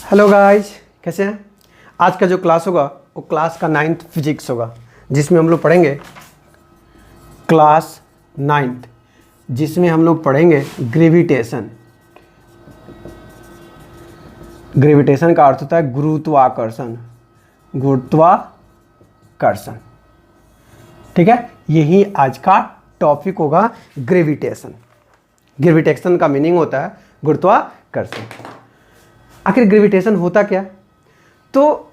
Hello guys, कैसे हैं। आज का जो क्लास होगा वो क्लास का 9th फिजिक्स होगा, जिसमें हम लोग पढ़ेंगे क्लास 9th, जिसमें हम लोग पढ़ेंगे ग्रेविटेशन। ग्रेविटेशन का अर्थ होता है गुरुत्वाकर्षण। गुरुत्वाकर्षण, ठीक है। यही आज का टॉपिक होगा, ग्रेविटेशन। ग्रेविटेशन का मीनिंग होता है गुरुत्वाकर्षण। आखिर ग्रेविटेशन होता क्या? तो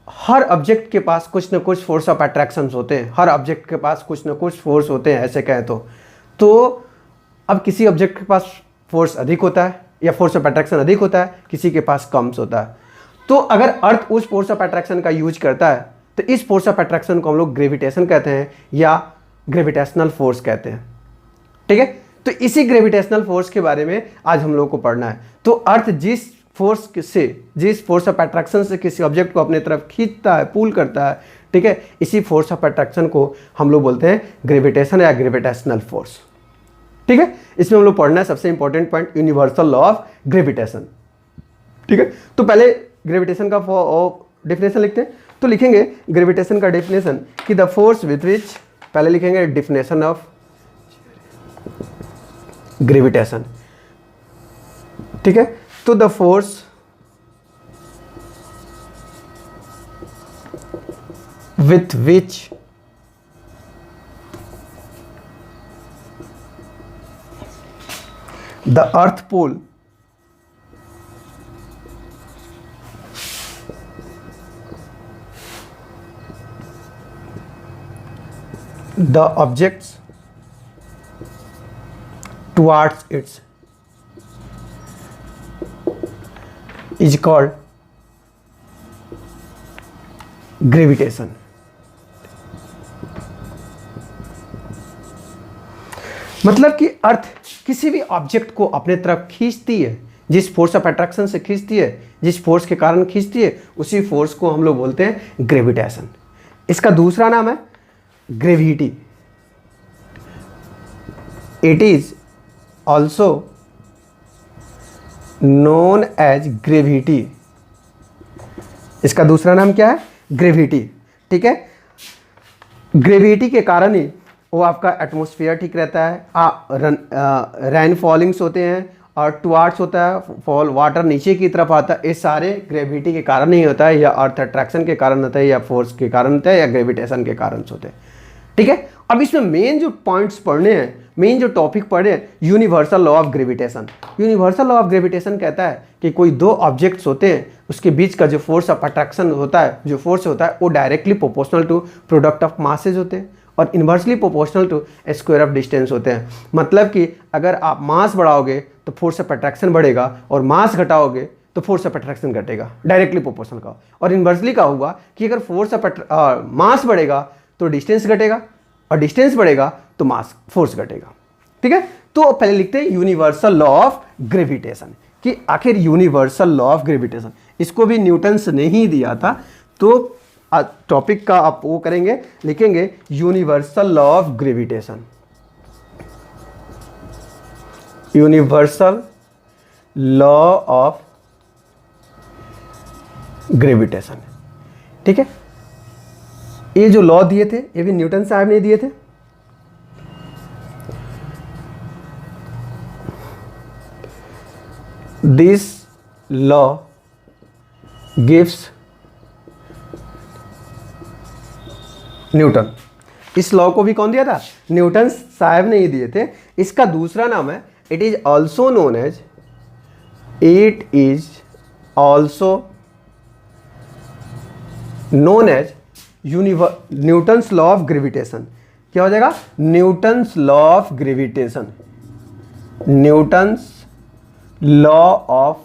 हर ऑब्जेक्ट के पास कुछ न कुछ फोर्स ऑफ अट्रैक्शन होते हैं। हर ऑब्जेक्ट के पास कुछ न कुछ फोर्स होते हैं, ऐसे कहें तो अब किसी ऑब्जेक्ट के पास फोर्स अधिक होता है या फोर्स ऑफ अट्रैक्शन अधिक होता है, किसी के पास कम होता है। तो अगर अर्थ उस फोर्स ऑफ अट्रैक्शन का यूज करता है तो इस फोर्स ऑफ अट्रैक्शन को हम लोग ग्रेविटेशन कहते हैं या ग्रेविटेशनल फोर्स कहते हैं, ठीक है। तो इसी ग्रेविटेशनल फोर्स के बारे में आज हम लोग को पढ़ना है। तो अर्थ जिस फोर्स ऑफ अट्रैक्शन से किसी ऑब्जेक्ट को अपने तरफ खींचता है, पुल करता है, ठीक है, इसी फोर्स ऑफ अट्रैक्शन को हम लोग बोलते हैं ग्रेविटेशन या ग्रेविटेशनल फोर्स, ठीक है। इसमें हम लोग पढ़ना है सबसे important point, universal law of gravitation, ठीक है। तो पहले ग्रेविटेशन का डेफिनेशन लिखते हैं। तो लिखेंगे ग्रेविटेशन का डेफिनेशन कि द फोर्स विथ विच, पहले लिखेंगे डेफिनेशन ऑफ ग्रेविटेशन, ठीक है। तो the force with which the earth pole the objects towards its is called gravitation। मतलब कि अर्थ किसी भी ऑब्जेक्ट को अपने तरफ खींचती है, जिस फोर्स ऑफ अट्रैक्शन से खींचती है, जिस फोर्स के कारण खींचती है, उसी फोर्स को हम लोग बोलते हैं ग्रेविटेशन। इसका दूसरा नाम है gravity. It is also known as gravity. इसका दूसरा नाम क्या है? ग्रेविटी, ठीक है। ग्रेविटी के कारण ही वो आपका एटमॉस्फेयर ठीक रहता है, रेन फॉलिंग्स होते हैं और टुवार्ड्स होता है, फॉल वाटर नीचे की तरफ आता है। ये सारे ग्रेविटी के कारण ही होता है, या अर्थ अट्रैक्शन के कारण होता है, या फोर्स के कारण होता है, या ग्रेविटेशन के कारण होते हैं, ठीक है। अब इसमें मेन जो पॉइंट्स पढ़ने हैं, मेन जो टॉपिक पढ़े हैं, universal law of gravitation. Universal law of gravitation कहता है कि कोई दो ऑब्जेक्ट्स होते हैं, उसके बीच का जो फोर्स ऑफ अट्रैक्शन होता है, जो फोर्स होता है, वो directly proportional to product of masses होते हैं और inversely proportional to square of distance होते हैं। मतलब कि अगर आप मास बढ़ाओगे तो फोर्स ऑफ अट्रैक्शन बढ़ेगा, और मास घटाओगे तो फोर्स ऑफ अट्रैक्शन घटेगा, डायरेक्टली प्रोपोर्शनल का। और इन्वर्सली का होगा कि अगर फोर्स ऑफ मास बढ़ेगा तो डिस्टेंस घटेगा, और डिस्टेंस बढ़ेगा तो मास फोर्स घटेगा, ठीक है। तो पहले लिखते हैं यूनिवर्सल लॉ ऑफ ग्रेविटेशन, कि आखिर यूनिवर्सल लॉ ऑफ ग्रेविटेशन, इसको भी न्यूटन्स ने ही दिया था। तो टॉपिक का आप वो करेंगे, लिखेंगे universal law of gravitation. Universal law of gravitation, ठीक है। ये जो लॉ दिए थे ये भी न्यूटन साहब ने दिए थे। This law gives Newton. इस लॉ को भी कौन दिया था? न्यूटन साहब ने ही दिए थे। इसका दूसरा नाम है, it is also known as Newton's law of gravitation. क्या हो जाएगा? Newton's law of gravitation. Newton's law of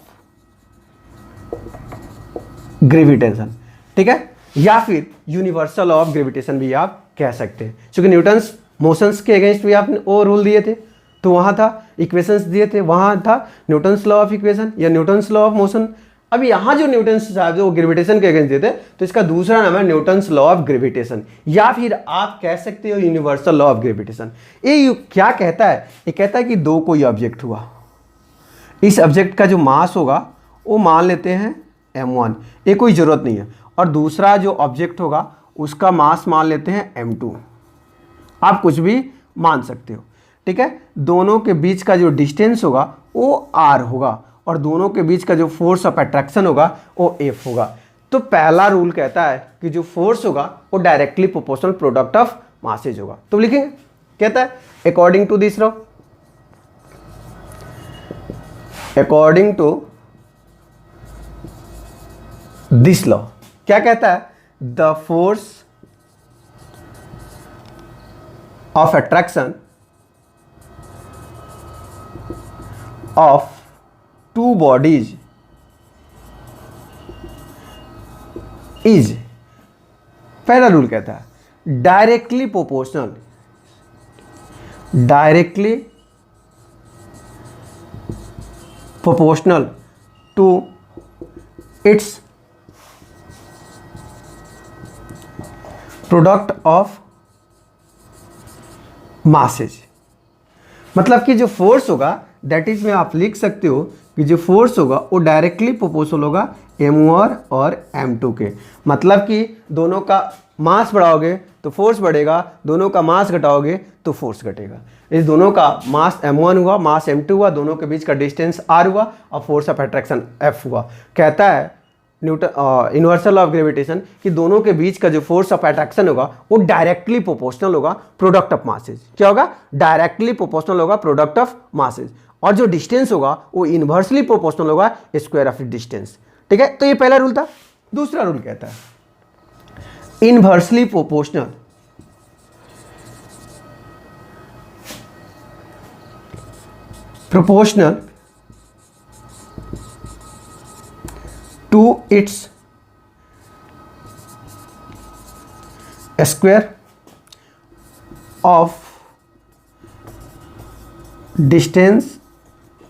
gravitation, ठीक है। या फिर यूनिवर्सल लॉ ऑफ ग्रेविटेशन भी आप कह सकते हैं, क्योंकि न्यूटन्स मोशंस के अगेंस्ट भी आपने वो रूल दिए थे, तो वहाँ था इक्वेशंस दिए थे, वहाँ था न्यूटन्स लॉ ऑफ इक्वेशन या न्यूटन्स लॉ ऑफ मोशन। अब यहाँ जो न्यूटन्स साहब जो ग्रेविटेशन के अगेंस्ट देते हैं, तो इसका दूसरा नाम है न्यूटन्स लॉ ऑफ ग्रेविटेशन, या फिर आप कह सकते हो यूनिवर्सल लॉ ऑफ ग्रेविटेशन। ये क्या कहता है? ये कहता है कि दो कोई ऑब्जेक्ट हुआ, इस ऑब्जेक्ट का जो मास होगा वो मान लेते हैं m1, ये कोई ज़रूरत नहीं है। और दूसरा जो ऑब्जेक्ट होगा उसका मास मान लेते हैं m2, आप कुछ भी मान सकते हो, ठीक है। दोनों के बीच का जो डिस्टेंस होगा वो r होगा और दोनों के बीच का जो फोर्स ऑफ अट्रैक्शन होगा वो F होगा। तो पहला रूल कहता है कि जो फोर्स होगा वो directly proportional product of masses होगा। तो लिखेंगे, कहता है according to this law, according to this law क्या कहता है, the force of attraction of two bodies is, पहला रूल कहता है directly proportional, directly proportional to its product of masses. मतलब कि जो फोर्स होगा दैट इज में आप लिख सकते हो कि जो फोर्स होगा वो डायरेक्टली प्रोपोर्शनल होगा m1 और m2 के। मतलब कि दोनों का मास बढ़ाओगे तो फोर्स बढ़ेगा, दोनों का मास घटाओगे तो फोर्स घटेगा। इस दोनों का मास m1 हुआ, मास m2 हुआ, दोनों के बीच का डिस्टेंस r हुआ और फोर्स ऑफ अट्रैक्शन F हुआ। कहता है Newton universal law of gravitation कि दोनों के बीच का जो फोर्स ऑफ अट्रैक्शन होगा वो डायरेक्टली प्रोपोर्शनल होगा प्रोडक्ट ऑफ मासेज। क्या होगा, डायरेक्टली प्रोपोर्शनल होगा प्रोडक्ट ऑफ मासेज। और जो डिस्टेंस होगा वो इनवर्सली प्रोपोर्शनल होगा स्क्वायर ऑफ डिस्टेंस, ठीक है। तो ये पहला रूल था। दूसरा रूल कहता है inversely proportional proportional to its square of distance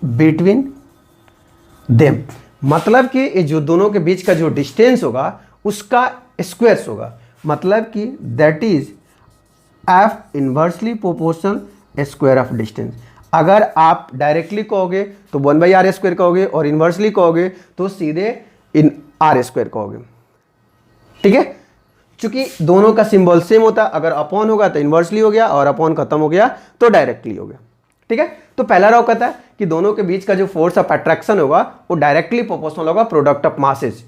between them। मतलब कि ये जो दोनों के बीच का जो डिस्टेंस होगा उसका स्क्वायर्स होगा। मतलब कि that is F inversely proportional square of distance. अगर आप डायरेक्टली कहोगे तो 1/r स्क्वायर कहोगे और इनवर्सली कहोगे तो सीधे इन r स्क्वायर कहोगे, ठीक है। चूंकि दोनों का सिंबल सेम होता, अगर अपॉन होगा तो इनवर्सली हो गया और अपॉन खत्म हो गया तो डायरेक्टली हो गया, ठीक है। तो पहला लॉ कहता है कि दोनों के बीच का जो फोर्स ऑफ अट्रैक्शन होगा वो डायरेक्टली प्रोपोर्शनल होगा प्रोडक्ट ऑफ मासेज।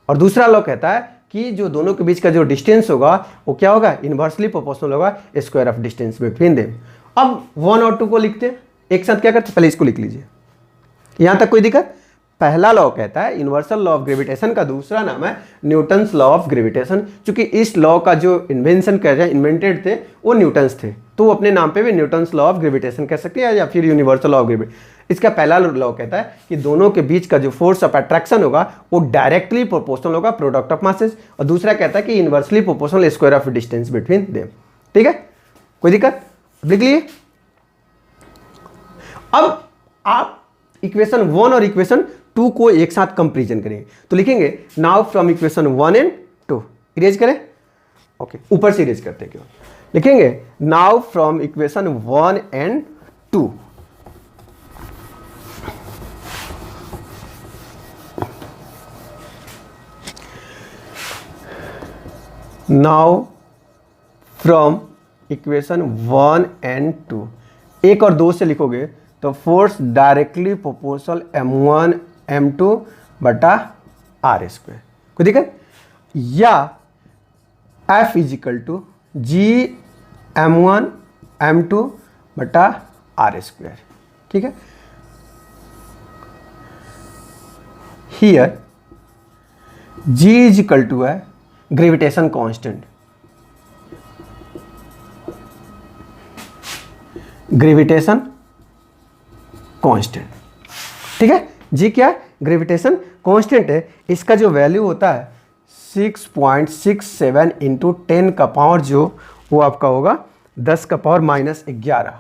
और दूसरा लॉ कहता है कि जो दोनों के बीच का जो डिस्टेंस होगा वो क्या होगा, इनवर्सली प्रोपोर्शनल होगा square of distance between them. अब 1 और 2 को लिखते हैं एक साथ। क्या करते, पहले इसको लिख लीजिए, यहां तक कोई दिक्कत। पहला लॉ कहता है यूनिवर्सल लॉ ऑफ ग्रेविटेशन का दूसरा नाम है न्यूटन्स लॉ ऑफ ग्रेविटेशन। क्योंकि इस लॉ का जो इन्वेंशन कर रहे इन्वेंटेड थे वो न्यूटन्स थे, तो वो अपने नाम पे भी न्यूटन्स लॉ ऑफ ग्रेविटेशन कह सकते हैं या फिर यूनिवर्सल लॉ ऑफ ग्रेविटेशन। इसका पहला लॉ कहता है कि दोनों के बीच का जो फोर्स ऑफ अट्रैक्शन होगा वो डायरेक्टली प्रोपोर्शनल होगा प्रोडक्ट ऑफ मासेस। और दूसरा कहता है कि inversely proportional square of distance between them, ठीक है। कोई दिक्कत, लिख लिए। अब आप इक्वेशन 1 और इक्वेशन 2 को एक साथ कंपैरिजन करेंगे तो लिखेंगे now from equation 1 and 2। Erase करें, ओके, ऊपर से इरेज करते हैं क्यों। लिखेंगे now from equation 1 and 2। Now from equation 1 and 2, 1 और 2 से लिखोगे तो force directly proportional m1 m2 बटा r स्क्वायर। कोई दिक्कत, या F is equal to g m1 m2 बटा r स्क्वायर, ठीक है। Here g is equal to है ग्रेविटेशन कांस्टेंट, ग्रेविटेशन कांस्टेंट, ठीक है। जी क्या है, ग्रेविटेशन कांस्टेंट है। इसका जो वैल्यू होता है 6.67 इंटू 10 का पावर जो वो आपका होगा 10 का पावर -11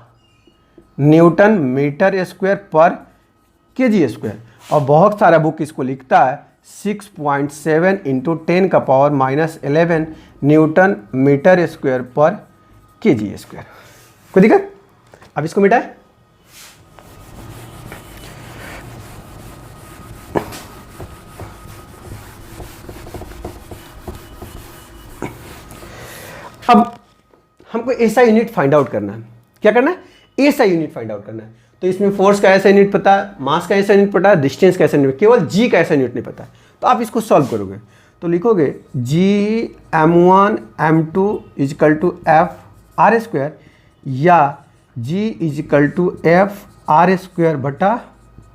न्यूटन मीटर स्क्वायर पर केजी स्क्वायर। और बहुत सारा बुक इसको लिखता है 6.7 इंटू 10 का पावर -11 न्यूटन मीटर स्क्वायर पर केजी स्क्वायर। कोई दिक्कत, अब इसको मिटाए। अब हमको ऐसा यूनिट फाइंड आउट करना है। क्या करना है? ऐसा यूनिट फाइंड आउट करना है। तो इसमें फोर्स का ऐसा यूनिट पता है, मास का ऐसा यूनिट पता है, डिस्टेंस का ऐसा यूनिट, केवल जी का ऐसा यूनिट नहीं पता है। तो आप इसको सॉल्व करोगे तो लिखोगे G m1 m2 equal to F R square या G equal to F R square बटा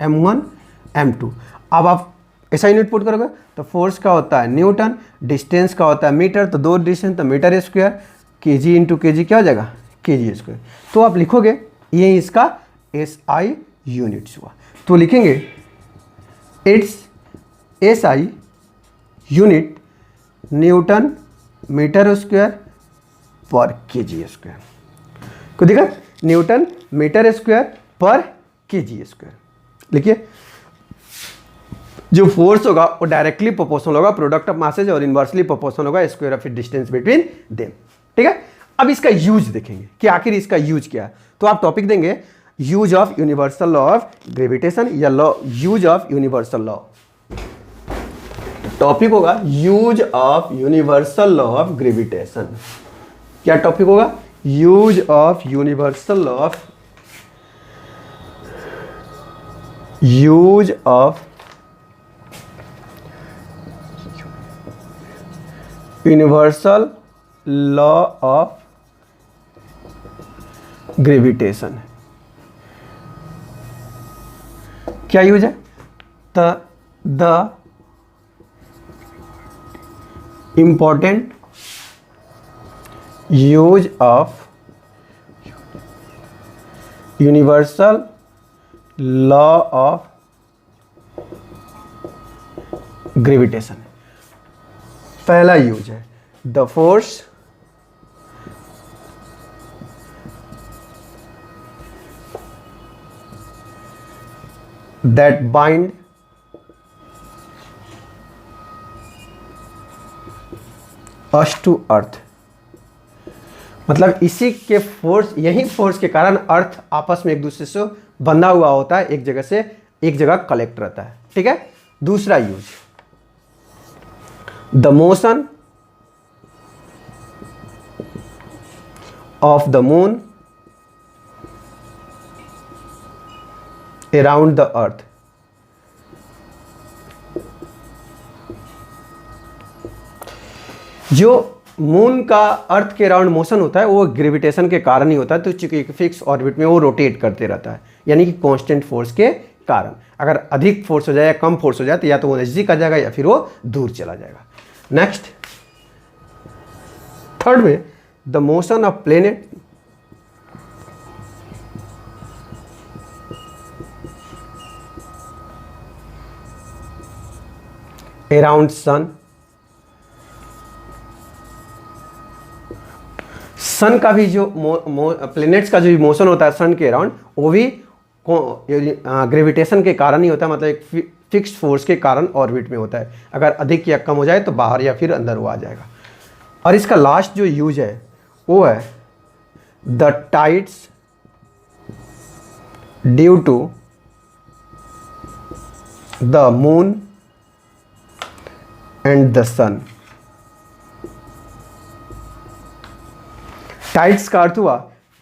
m1 m2। अब आप ऐसा यूनिट पुट करोगे तो फोर्स का होता है न्यूटन, डिस्टेंस का होता है मीटर, तो 2 डिस्टेंस तो मीटर स्क्वायर, के जी इंटू के जी क्या हो जाएगा? के जी स्क्वायर। तो आप लिखोगे ये इसका SI यूनिट्स हुआ। तो लिखेंगे its SI unit newton metre square पर के जी स्क्वायर। को देखा, न्यूटन मीटर स्क्वायर पर के जी स्क्वायर। लिखिए जो फोर्स होगा वो डायरेक्टली प्रोपोर्शनल होगा प्रोडक्ट ऑफ मासेज और इनवर्सली प्रोपोर्शनल होगा square of distance between them. ठीक है, अब इसका यूज देखेंगे कि आखिर इसका यूज क्या है। तो आप टॉपिक देंगे use of universal law of gravitation या law use of universal law. Topic होगा use of universal law of gravitation. क्या टॉपिक होगा? Use of universal law of universal law of gravitation. क्या यूज है? The important use of universal law of gravitation. पहला use है the force that bind us to earth। मतलब इसी के force, यही फोर्स के कारण अर्थ आपस में एक दूसरे से बंधा हुआ होता है, एक जगह से एक जगह कलेक्ट रहता है। ठीक है। दूसरा use the motion of the moon around the earth. जो मून का अर्थ के अराउंड मोशन होता है वो ग्रेविटेशन के कारण ही होता है। तो चूंकि एक फिक्स ऑर्बिट में वो रोटेट करते रहता है, यानी कि कांस्टेंट फोर्स के कारण। अगर अधिक फोर्स हो जाए या कम फोर्स हो जाए तो या तो वो नजदीक आ जाएगा या फिर वो दूर चला जाएगा। नेक्स्ट, थर्ड में the motion of planet around sun. Sun का भी जो प्लैनेट्स का जो मोशन होता है सन के अराउंड, वो भी ग्रेविटेशन के कारण ही होता है। मतलब एक फिक्स्ड फोर्स के कारण ऑर्बिट में होता है। अगर अधिक या कम हो जाए तो बाहर या फिर अंदर वो आ जाएगा। और इसका लास्ट जो यूज है वो है the tides due to the moon and the sun. Tides का अर्थ हुआ,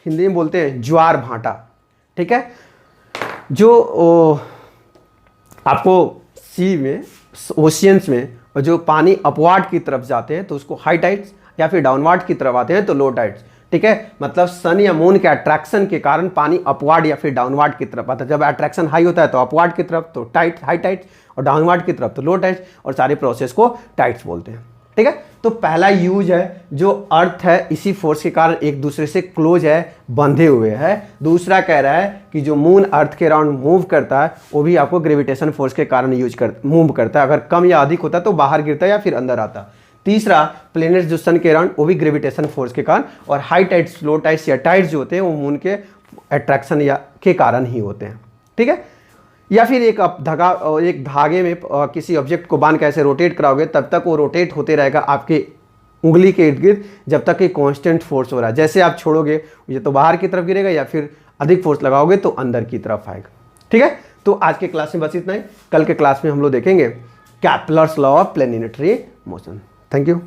हिंदी में बोलते हैं ज्वार भाटा। ठीक है। जो आपको सी में, ओशियंस में, और जो पानी अपवार्ड की तरफ जाते हैं तो उसको हाई टाइड्स, या फिर डाउनवार्ड की तरफ आते हैं तो लो टाइड्स। ठीक है। मतलब सन या मून के अट्रैक्शन के कारण पानी अपवार्ड या फिर डाउनवार्ड की तरफ आता है। जब अट्रैक्शन हाई होता है तो अपवार्ड की तरफ तो टाइट हाई टाइड्स, और डाउनवार्ड की तरफ तो लो टाइड्स, और सारे प्रोसेस को टाइड्स बोलते हैं। ठीक है। तो पहला यूज है जो अर्थ है इसी फोर्स के कारण एक दूसरे से क्लोज है, बंधे हुए है। दूसरा कह रहा है कि जो मून अर्थ के अराउंड मूव करता है वो भी आपको ग्रेविटेशन फोर्स के कारण मूव करता है। अगर कम या अधिक होता है तो बाहर गिरता है या फिर अंदर आता। तीसरा, प्लैनेट्स जो सन के अराउंड वो भी ग्रेविटेशन फोर्स के कारण, और हाई टाइड्स, लो टाइड्स या टाइड्स जो होते हैं वो मून के अट्रैक्शन या के कारण ही होते हैं। ठीक है। या फिर एक धागे में किसी ऑब्जेक्ट को बांध के ऐसे रोटेट कराओगे तब तक वो रोटेट होते रहेगा आपके उंगली के इर्द गिर्द, जब तक कि कांस्टेंट फोर्स हो रहा है। जैसे आप छोड़ोगे ये तो बाहर की तरफ गिरेगा, या फिर अधिक फोर्स लगाओगे तो अंदर की तरफ आएगा। ठीक है। तो आज के क्लास में बस इतना ही। कल के क्लास में हम लोग देखेंगे Kepler's law of planetary motion. Thank you.